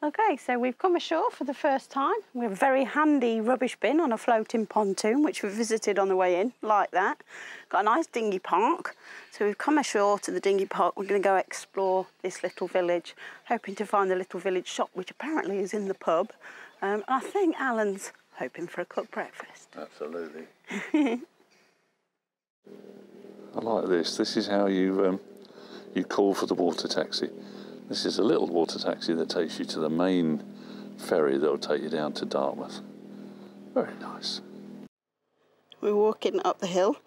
Okay, so we've come ashore for the first time. We have a very handy rubbish bin on a floating pontoon, which we visited on the way in, like that. Got a nice dinghy park. So we've come ashore to the dinghy park. We're going to go explore this little village, hoping to find the little village shop, which apparently is in the pub. I think Alan's hoping for a cooked breakfast. Absolutely. I like this. This is how you call for the water taxi. This is a little water taxi that takes you to the main ferry that will take you down to Dartmouth. Very nice. We're walking up the hill.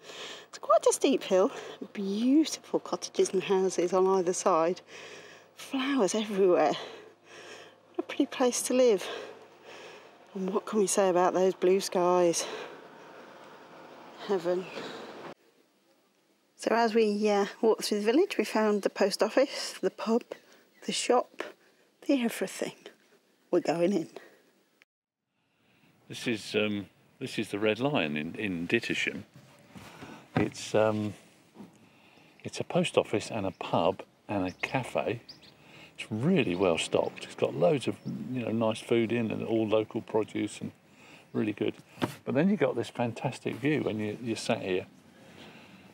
It's quite a steep hill. Beautiful cottages and houses on either side. Flowers everywhere. What a pretty place to live. And what can we say about those blue skies? Heaven. So as we walked through the village, we found the post office, the pub, the shop, the everything. We're going in. This is the Red Lion in Dittisham. It's a post office and a pub and a cafe. It's really well stocked. It's got loads of nice food in and all local produce and really good. But then you got this fantastic view when you're sat here.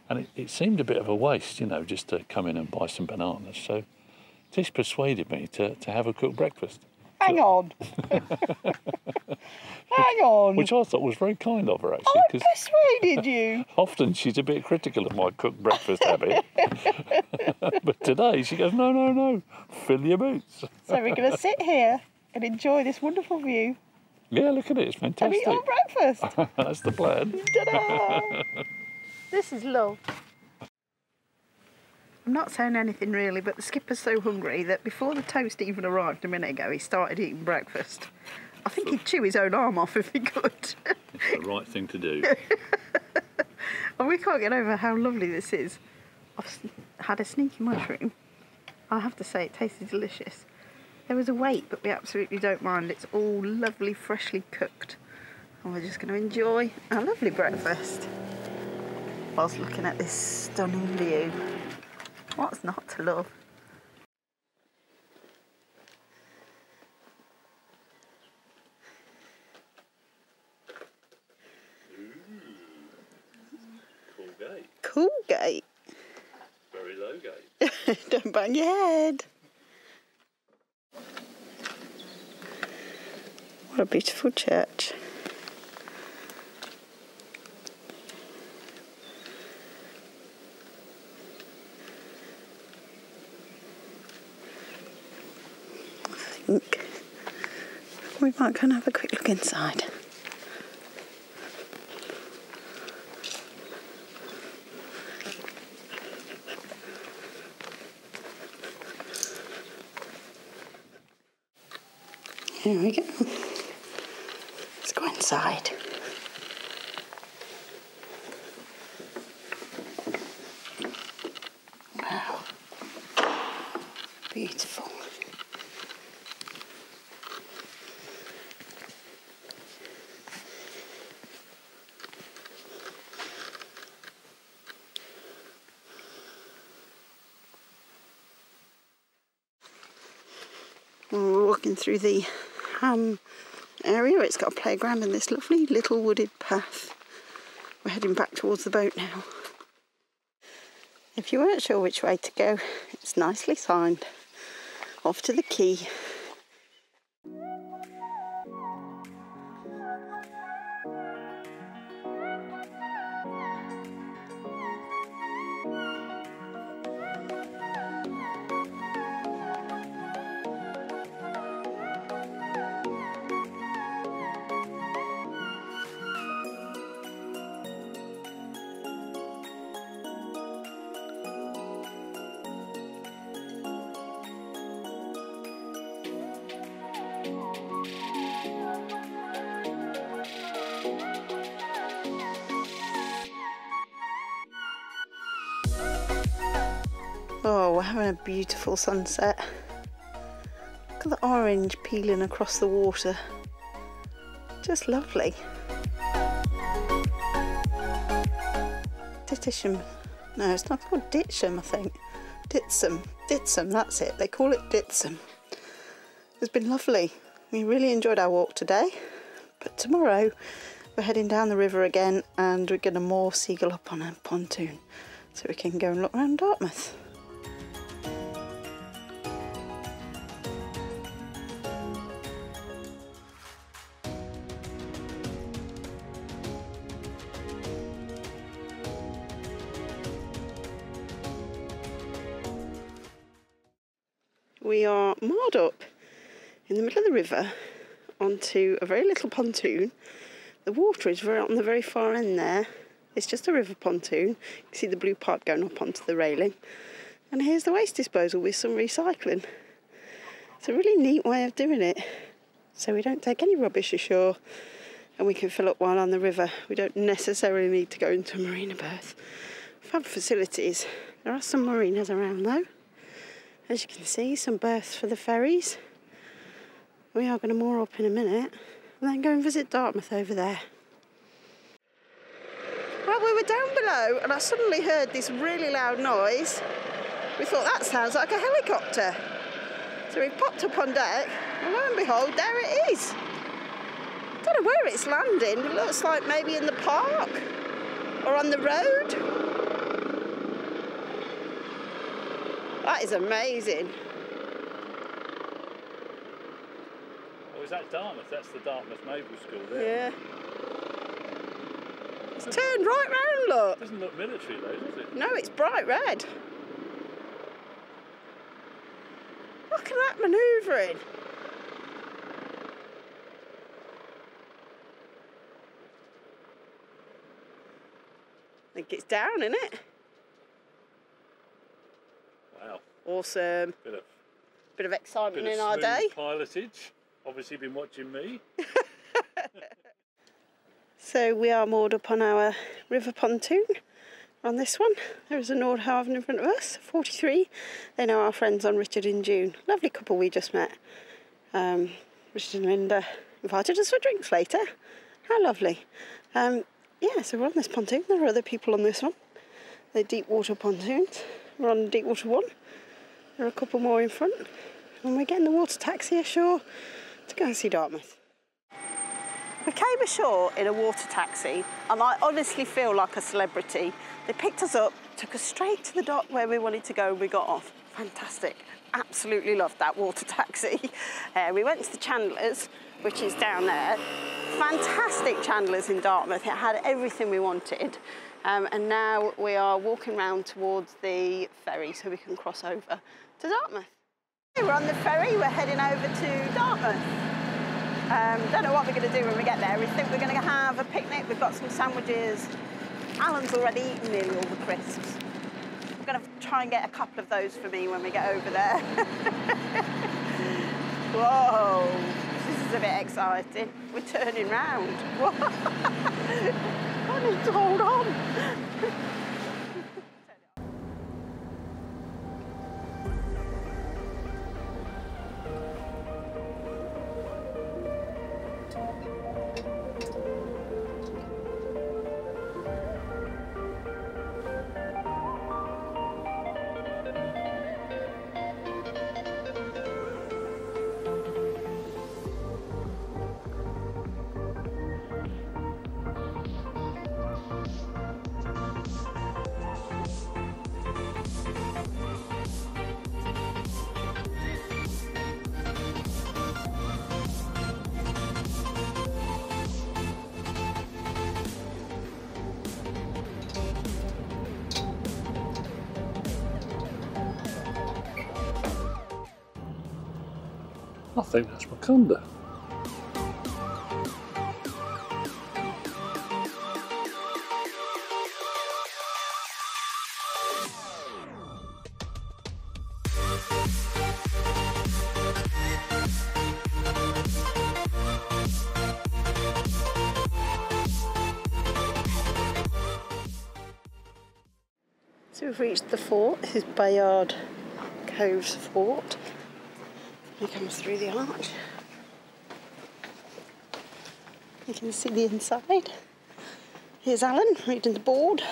And it seemed a bit of a waste, just to come in and buy some bananas. So this persuaded me to have a cooked breakfast. Hang on. Hang on. Which I thought was very kind of her, actually. I persuaded you. Often she's a bit critical of my cooked breakfast habit. But today she goes, no, fill your boots. So we're going to sit here and enjoy this wonderful view. Yeah, look at it, it's fantastic. And eat our breakfast. That's the plan. Ta-da! This is love. I'm not saying anything really, but the skipper's so hungry that before the toast even arrived a minute ago, he started eating breakfast. I think he'd chew his own arm off if he could. It's the right thing to do. And we can't get over how lovely this is. I've had a sneaky mushroom. I have to say, it tasted delicious. There was a wait, but we absolutely don't mind. It's all lovely, freshly cooked. And we're just going to enjoy our lovely breakfast whilst looking at this stunning view. What's not to love? Cool gate. Cool gate. Very low gate. Don't bang your head. What a beautiful church. I think we might go and have a quick look inside. Here we go. Let's go inside. Wow. Beautiful. We're walking through the ham area. It's got a playground and this lovely little wooded path. We're heading back towards the boat now. If you weren't sure which way to go, it's nicely signed. Off to the quay. Oh, we're having a beautiful sunset. Look at the orange peeling across the water. Just lovely. Dittisham. No, it's not called Dittisham, I think. Ditsham, that's it. They call it Ditsham. It's been lovely. We really enjoyed our walk today, but tomorrow we're heading down the river again and we're going to moor Seagull up on a pontoon so we can go and look around Dartmouth. We are moored up in the middle of the river onto a very little pontoon. The water is on the very far end there. It's just a river pontoon. You can see the blue pipe going up onto the railing. And here's the waste disposal with some recycling. It's a really neat way of doing it. So we don't take any rubbish ashore and we can fill up while on the river. We don't necessarily need to go into a marina berth. Fab facilities. There are some marinas around though. As you can see, some berths for the ferries. We are going to moor up in a minute and then go and visit Dartmouth over there. Well, we were down below and I suddenly heard this really loud noise. We thought that sounds like a helicopter. So we popped up on deck and lo and behold, there it is. I don't know where it's landing. It looks like maybe in the park or on the road. That is amazing. Oh, is that Dartmouth? That's the Dartmouth Naval School there. Yeah. It's turned right round, look. It doesn't look military though, does it? No, it's bright red. Look at that manoeuvring. I think it's down, isn't it? Wow. Awesome. Bit of excitement in our day. Pilotage. Obviously been watching me. So we are moored up on our river pontoon. On this one, there is a Nordhaven in front of us, 43. They know our friends on Richard and June. Lovely couple we just met. Richard and Linda invited us for drinks later. How lovely. Yeah, so we're on this pontoon. There are other people on this one. They're deep water pontoons. We're on deep water one. There are a couple more in front. And we're getting the water taxi ashore to go and see Dartmouth. We came ashore in a water taxi and I honestly feel like a celebrity. They picked us up, took us straight to the dock where we wanted to go and we got off. Fantastic. Absolutely loved that water taxi. We went to the Chandler's, which is down there. Fantastic Chandler's in Dartmouth. It had everything we wanted. And now we are walking round towards the ferry so we can cross over to Dartmouth. We're on the ferry, we're heading over to Dartmouth. Don't know what we're going to do when we get there. We think we're going to have a picnic. We've got some sandwiches. Alan's already eaten nearly all the crisps. We're going to try and get a couple of those for me when we get over there. Whoa, this is a bit exciting. We're turning round. I need to hold on. I think that's Wakanda. So we've reached the fort. This is Bayard Cove's fort. He comes through the arch. You can see the inside. Here's Alan reading the board.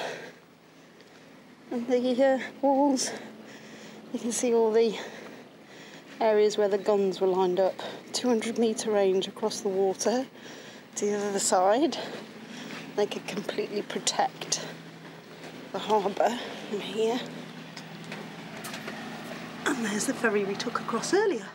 And the walls. You can see all the areas where the guns were lined up. 200-metre range across the water to the other side. They could completely protect the harbour from here. And there's the ferry we took across earlier.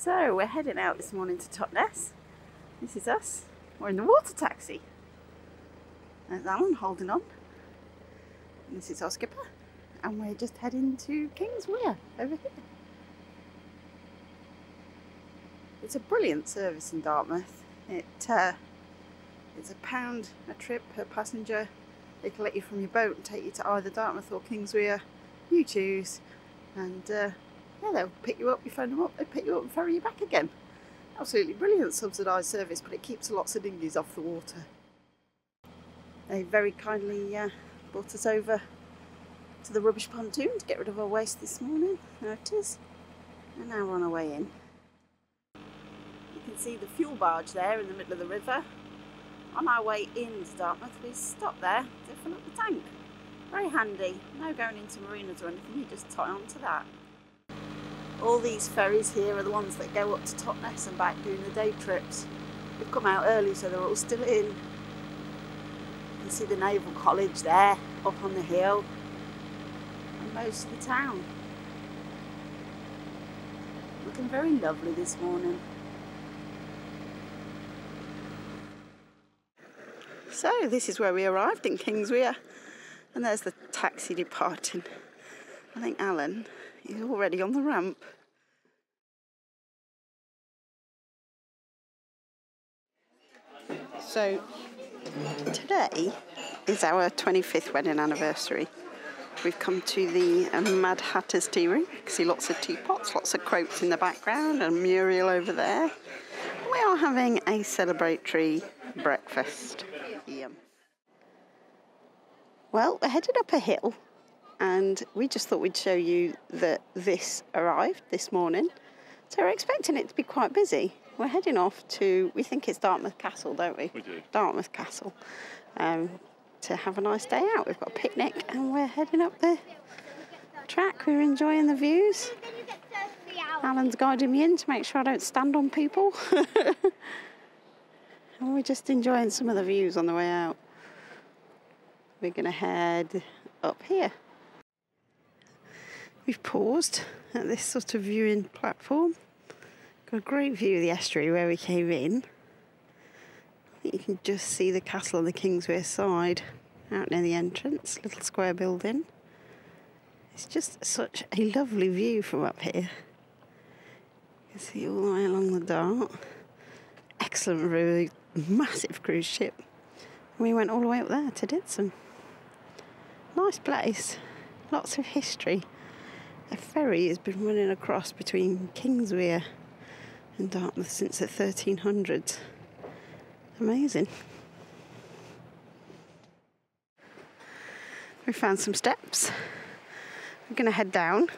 So we're heading out this morning to Totnes. This is us. We're in the water taxi. There's Alan holding on. And this is our skipper. And we're just heading to King's Weir over here. It's a brilliant service in Dartmouth. It's £1 a trip per passenger. They collect you from your boat and take you to either Dartmouth or King's Weir. You choose. And yeah, they'll pick you up, you phone them up, they pick you up and ferry you back again. Absolutely brilliant subsidised service, but it keeps lots of dinghies off the water. They very kindly brought us over to the rubbish pontoon to get rid of our waste this morning. There it is. And now we're on our way in. You can see the fuel barge there in the middle of the river. On our way into Dartmouth, we stopped there to fill up the tank. Very handy. No going into marinas or anything, you just tie on to that. All these ferries here are the ones that go up to Totnes and back doing the day trips. We've come out early so they're all still in. You can see the Naval College there, up on the hill, and most of the town. Looking very lovely this morning. So this is where we arrived, in King's Weir, and there's the taxi departing. I think Alan is already on the ramp. So today is our 25th wedding anniversary. We've come to the Mad Hatter's tea room. You can see lots of teapots, lots of quotes in the background, and Muriel over there. We are having a celebratory breakfast here. Well, we're headed up a hill, and we just thought we'd show you that this arrived this morning. So we're expecting it to be quite busy. We're heading off to, we think it's Dartmouth Castle, don't we? We do. Dartmouth Castle, to have a nice day out. We've got a picnic and we're heading up the track. We're enjoying the views. Alan's guiding me in to make sure I don't stand on people. And we're just enjoying some of the views on the way out. We're going to head up here. We've paused at this sort of viewing platform. Got a great view of the estuary where we came in. I think you can just see the castle on the King's Weir side out near the entrance, little square building. It's just such a lovely view from up here. You can see all the way along the Dart. Excellent river, massive cruise ship. And we went all the way up there to Dittisham. Nice place, lots of history. A ferry has been running across between King's Weir and Dartmouth since the 1300s. Amazing. We found some steps. We're going to head down,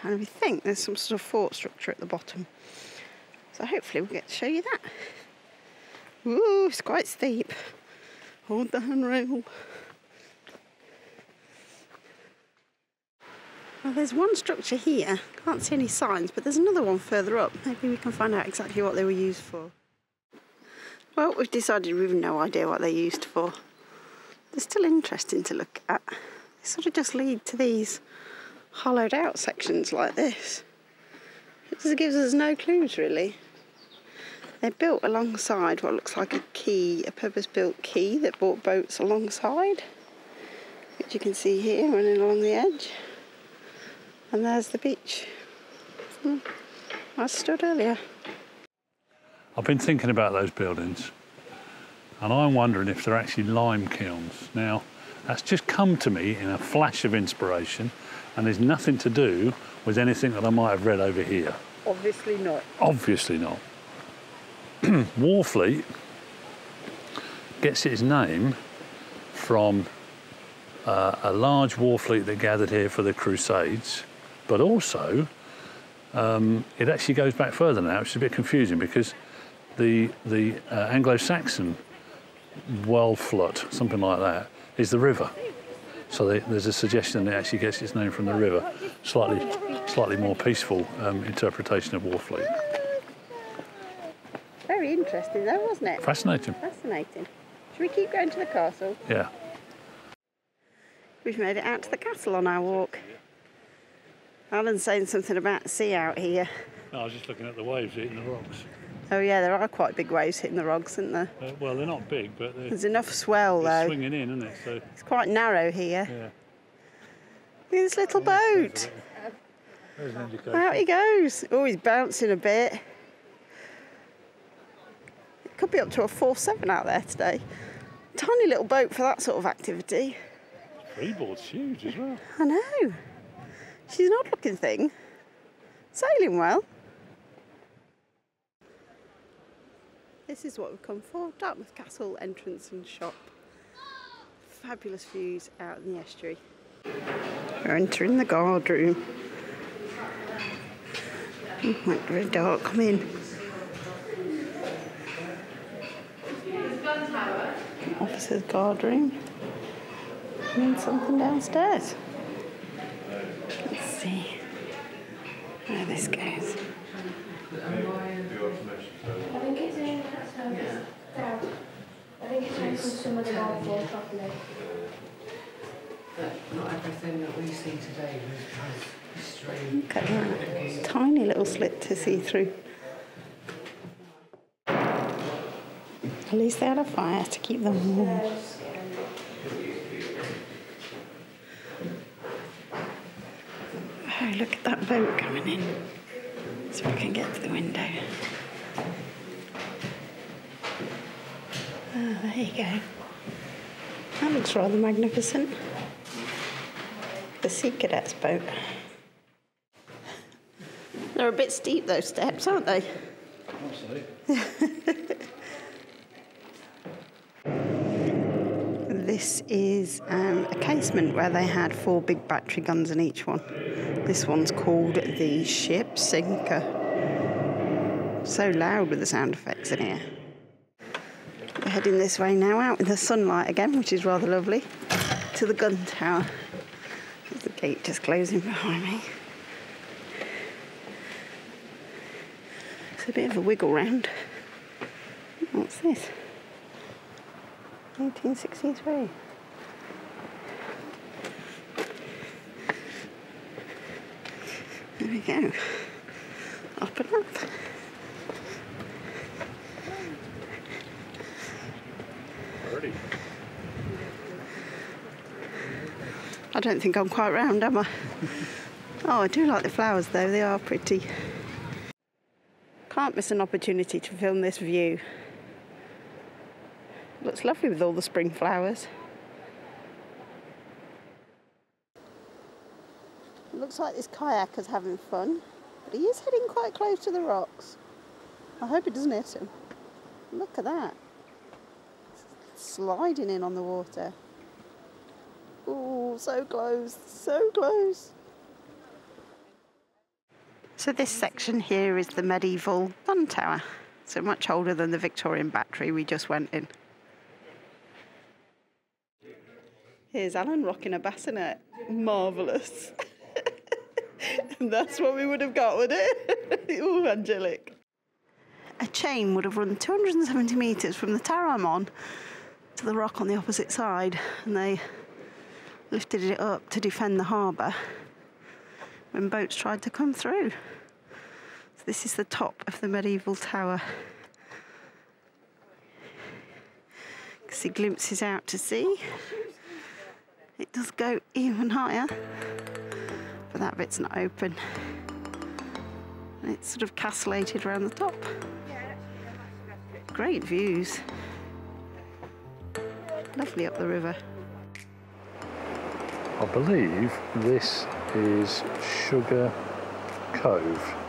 and we think there's some sort of fort structure at the bottom. So hopefully we'll get to show you that. Ooh, it's quite steep. Hold the handrail. Well, there's one structure here. Can't see any signs, but there's another one further up. Maybe we can find out exactly what they were used for. Well, we've decided we've no idea what they're used for. They're still interesting to look at. They sort of just lead to these hollowed out sections like this. It just gives us no clues, really. They're built alongside what looks like a quay, a purpose-built quay that brought boats alongside, which you can see here running along the edge. And there's the beach I stood earlier. I've been thinking about those buildings, and I'm wondering if they're actually lime kilns. Now, that's just come to me in a flash of inspiration, and there's nothing to do with anything that I might have read over here. Obviously not. Obviously not. Warfleet gets its name from a large war fleet that gathered here for the Crusades, but also it actually goes back further now, which is a bit confusing because the Anglo-Saxon Wellflut, something like that, is the river. So there's a suggestion that it actually gets its name from the river. Slightly more peaceful interpretation of Warfleet. Very interesting though, wasn't it? Fascinating. Fascinating. Should we keep going to the castle? Yeah. We've made it out to the castle on our walk. Alan's saying something about the sea out here. No, I was just looking at the waves hitting the rocks. Oh yeah, there are quite big waves hitting the rocks, isn't there? Well, they're not big, but there's enough swell though. Swinging in, isn't it? So it's quite narrow here. Yeah. Look at this little boat. There's an indication. Out he goes. Oh, he's bouncing a bit. It could be up to a 4.7 out there today. Tiny little boat for that sort of activity. Freeboard's huge as well. I know. She's an odd-looking thing. Sailing well. This is what we've come for. Dartmouth Castle entrance and shop. Fabulous views out in the estuary. We're entering the guard room. Oh, it's very dark. Come in. Officer's guard room. And then something downstairs. Let's see where this goes. I think it's in down. I think it's in some of the liveaboard properly. But not everything that we see today has history. Look at that. Tiny little slit to see through. At least they had a fire to keep them warm. Oh, look at that boat coming in. So we can get to the window. Oh, there you go. That looks rather magnificent. The Sea Cadet's boat. They're a bit steep, those steps, aren't they? This is a casement where they had 4 big battery guns in each one. This one's called the Ship Sinker. So loud with the sound effects in here. We're heading this way now, out in the sunlight again, which is rather lovely, to the gun tower. There's the gate just closing behind me. It's a bit of a wiggle round. What's this? 1863. There we go. Up and up. Already. I don't think I'm quite round, am I? Oh, I do like the flowers though, they are pretty. Can't miss an opportunity to film this view. Looks lovely with all the spring flowers. It looks like this kayaker's having fun, but he is heading quite close to the rocks. I hope it doesn't hit him. Look at that. Sliding in on the water. Oh, so close, so close. So this section here is the medieval, not sun tower, so much older than the Victorian battery we just went in. Here's Alan rocking a bassinet. Marvellous. That's what we would have got, would it? Ooh, angelic. A chain would have run 270 metres from the tower I'm on to the rock on the opposite side, and they lifted it up to defend the harbour when boats tried to come through. So this is the top of the medieval tower. You can see glimpses out to sea. It does go even higher, but that bit's not open. And it's sort of castellated around the top. Great views. Lovely up the river. I believe this is Sugar Cove.